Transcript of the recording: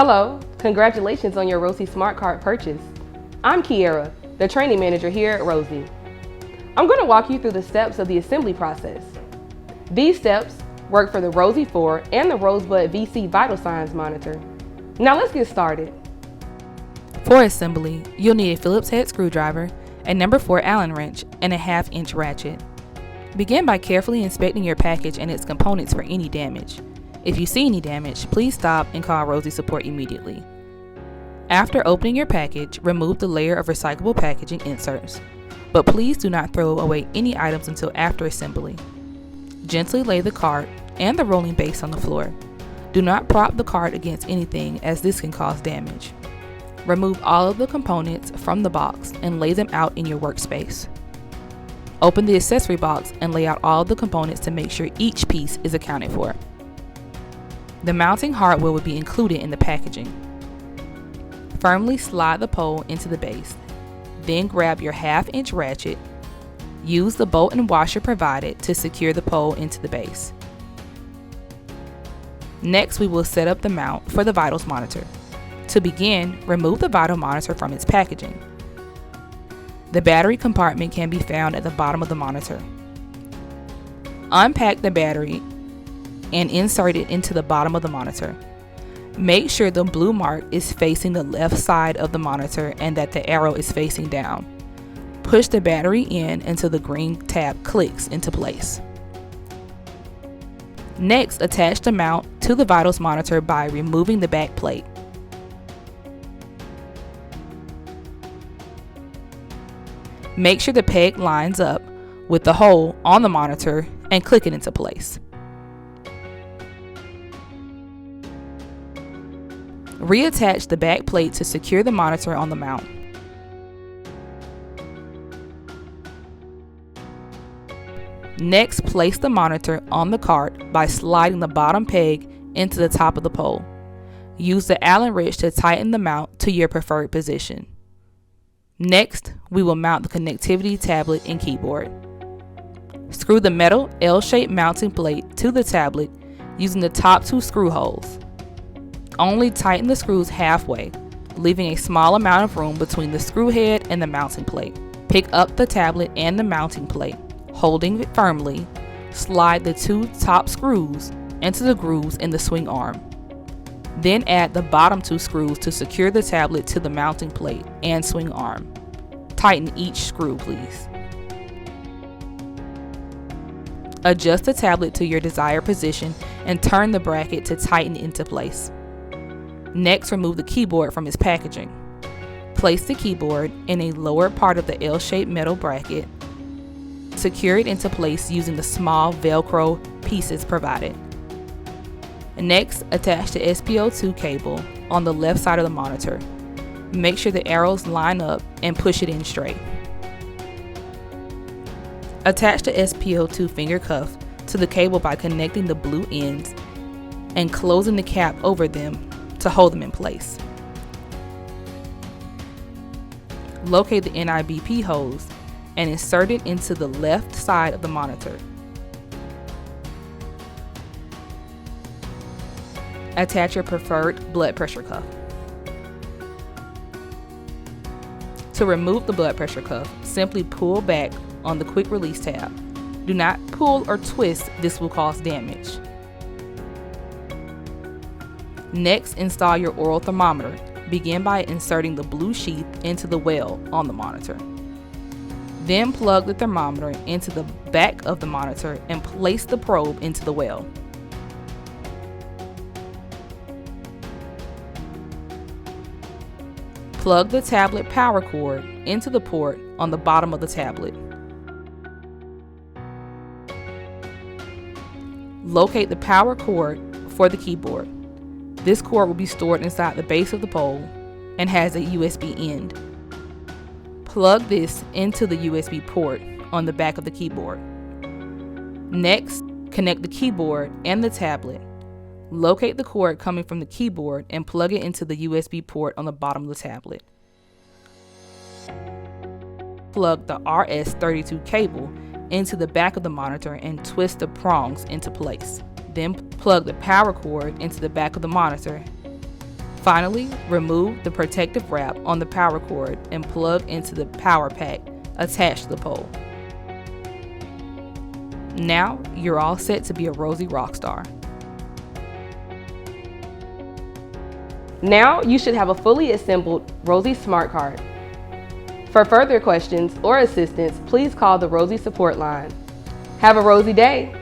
Hello, congratulations on your Rosie SmartCart purchase. I'm Kiera, the training manager here at Rosie. I'm going to walk you through the steps of the assembly process. These steps work for the Rosie4 and the Rosebud VC vital signs monitor. Now let's get started. For assembly, you'll need a Phillips head screwdriver, a number 4 Allen wrench, and a 1/2 inch ratchet. Begin by carefully inspecting your package and its components for any damage. If you see any damage, please stop and call Rosie Support immediately. After opening your package, remove the layer of recyclable packaging inserts, but please do not throw away any items until after assembly. Gently lay the cart and the rolling base on the floor. Do not prop the cart against anything, as this can cause damage. Remove all of the components from the box and lay them out in your workspace. Open the accessory box and lay out all of the components to make sure each piece is accounted for. The mounting hardware will be included in the packaging. Firmly slide the pole into the base. Then grab your 1/2 inch ratchet. Use the bolt and washer provided to secure the pole into the base. Next, we will set up the mount for the vitals monitor. To begin, remove the vital monitor from its packaging. The battery compartment can be found at the bottom of the monitor. Unpack the battery and insert it into the bottom of the monitor. Make sure the blue mark is facing the left side of the monitor and that the arrow is facing down. Push the battery in until the green tab clicks into place. Next, attach the mount to the vitals monitor by removing the back plate. Make sure the peg lines up with the hole on the monitor and click it into place. Reattach the back plate to secure the monitor on the mount. Next, place the monitor on the cart by sliding the bottom peg into the top of the pole. Use the Allen wrench to tighten the mount to your preferred position. Next, we will mount the connectivity tablet and keyboard. Screw the metal L-shaped mounting plate to the tablet using the top 2 screw holes. Only tighten the screws halfway, leaving a small amount of room between the screw head and the mounting plate. Pick up the tablet and the mounting plate. Holding it firmly, slide the 2 top screws into the grooves in the swing arm. Then add the bottom 2 screws to secure the tablet to the mounting plate and swing arm. Tighten each screw, please. Adjust the tablet to your desired position and turn the bracket to tighten into place. Next, remove the keyboard from its packaging. Place the keyboard in a lower part of the L-shaped metal bracket. Secure it into place using the small Velcro pieces provided. Next, attach the SPO2 cable on the left side of the monitor. Make sure the arrows line up and push it in straight. Attach the SPO2 finger cuff to the cable by connecting the blue ends and closing the cap over them to hold them in place. Locate the NIBP hose and insert it into the left side of the monitor. Attach your preferred blood pressure cuff. To remove the blood pressure cuff, simply pull back on the quick release tab. Do not pull or twist, this will cause damage. Next, install your oral thermometer. Begin by inserting the blue sheath into the well on the monitor. Then plug the thermometer into the back of the monitor and place the probe into the well. Plug the tablet power cord into the port on the bottom of the tablet. Locate the power cord for the keyboard. This cord will be stored inside the base of the pole and has a USB end. Plug this into the USB port on the back of the keyboard. Next, connect the keyboard and the tablet. Locate the cord coming from the keyboard and plug it into the USB port on the bottom of the tablet. Plug the RS32 cable into the back of the monitor and twist the prongs into place. Then plug the power cord into the back of the monitor Finally, remove the protective wrap on the power cord and plug into the power pack attached to the pole. Now, you're all set to be a Rosie rockstar. Now you should have a fully assembled Rosie SmartCart. For further questions or assistance, please call the Rosie support line. Have a Rosie day!